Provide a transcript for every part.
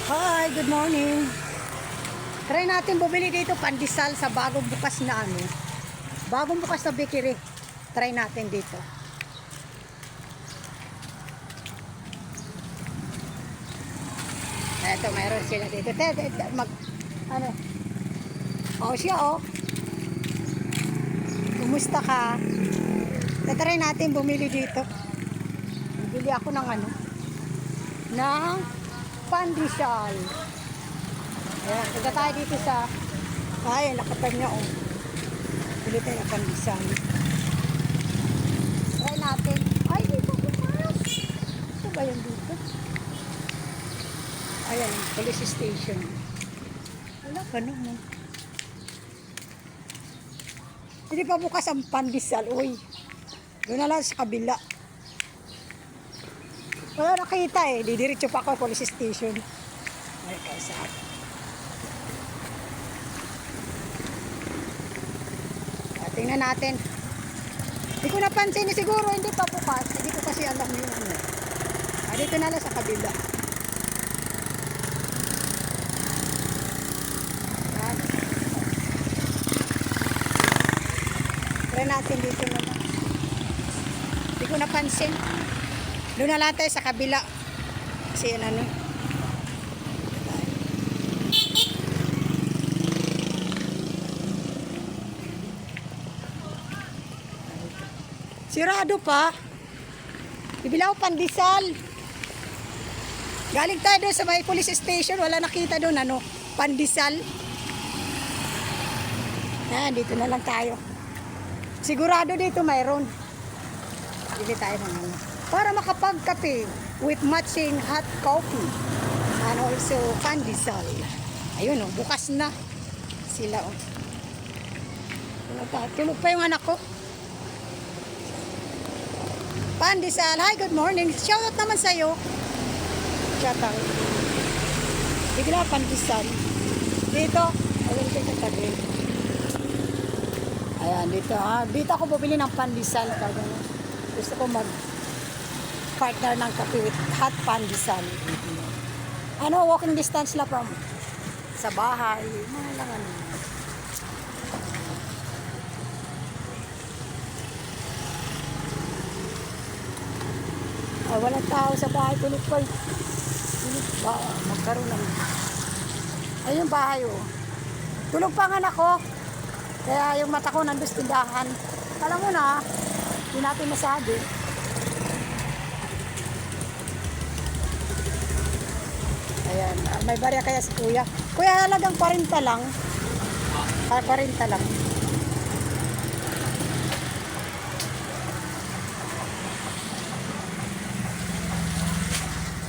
Hi, good morning. Try natin bumili dito pandesal sa bagong bukas na bagong bukas na bakery. Try natin dito. Eto, mayroon sila dito. Ano? Oh, siya oh. Kumusta ka? Try natin bumili dito. Bili ako ng ng pandesal. Ayan, punta tayo dito sa nakatag niya oh. Bili tayo ng pandesal. Try natin. Ay, dito bukas. Ito ba yung dito? Ayan, police station. Wala pa naman. Hindi pa bukas ang pandesal. Uy, doon na lang sa kabila. Wala nakita eh. Didiretso pa ako police station. Ay, kaysa ako. Tingnan natin. Hindi ko napansin siguro. Hindi pa bukas. Hindi ko kasi alam yung dito na lang sa kabila. Yan. Try natin dito na lang. Hindi ko napansin. Doon na lang tayo sa kabila. Kasi yan Sirado pa. Bibila ko pandesal. Galing tayo doon sa may police station. Wala nakita doon pandesal. Dito na lang tayo. Sigurado dito mayroon. Bili tayo ng para makapagkape with matching hot coffee and also pandesal. Ayun bukas na sila tulog pa yung anak ko. Pandesal, hi, good morning. Shout out naman sa'yo. Shout out. Bigla pandesal. Dito, ayun kayo katabi. Ayan, dito dito ako bumili ng pandesal. Gusto ko partner ng kape with hot pandesal. Walking distance lang from sa bahay. Mga lang walang tao sa bahay. Tulog pa. Magkaroon naman. Ayun yung bahay Tulog pa ang anak ko. Kaya yung mata ko nandun sa tindahan. Alam mo na, hindi natin masabi. Ayan, may barya kaya si kuya. Kuya, halagang 40 lang. 40 lang.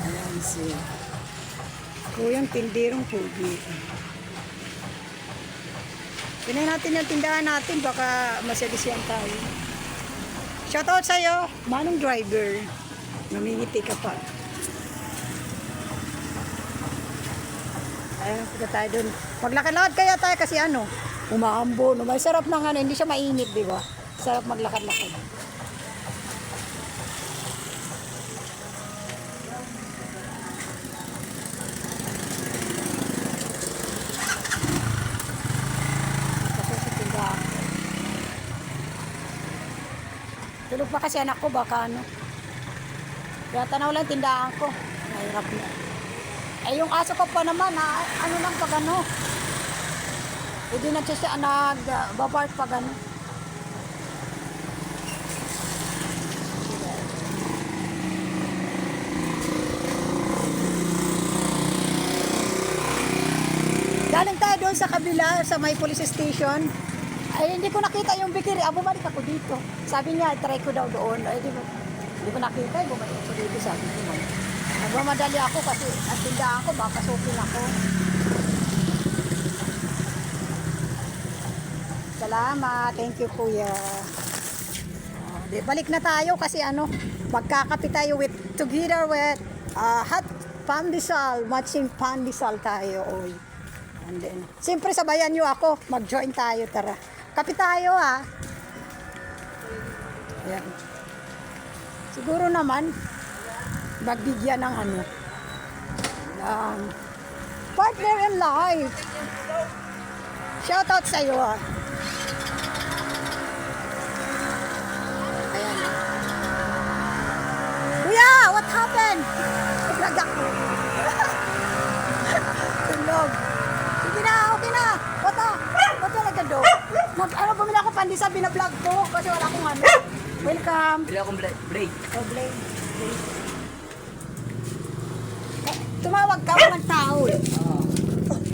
Ayan si kuyang tindirong pugi. Tingnan natin yung tindahan natin. Baka masyadisyan tayo. Shoutout sa'yo, manong driver. Namingiti ka pa. Ayun, punta tayo dun. Maglakad-lakad kaya tayo kasi umaambo. May sarap ng hindi siya mainit, di ba? Sarap maglakad-lakad. Tulog pa kasi anak ko, baka Kaya tanaw lang tindahan ko. Mahirap na. Yung aso ko pa naman, lang pag hindi na siya nag-babart pag Galing tayo doon sa kabila, sa may police station. Ay, hindi ko nakita yung bakery. Bumalik ako dito. Sabi niya, try ko daw doon. Ay, hindi ko nakita. Bumalik ako dito, sabi ko. Nagmamadali ako kasi at tindahan ko, baka supin ako. Salamat. Thank you, kuya. Balik na tayo kasi magkakape tayo together with hot pandesal. Matching pandesal tayo. Oy. And then, siyempre sabayan nyo ako. Mag-join tayo, tara. Kape tayo Ayan. Siguro naman magbigyan ng Partner in life. Shout out sa'yo ah. Ayan. Kuya, what happened? Naglag ako. Tulog. Sige na, okay na. Ba't talaga do? Bumili ako pandesal, binablog ko. Kasi wala akong ano. Welcome. Bili akong blade. Oh, blade. Tumawag ka, walang tao eh.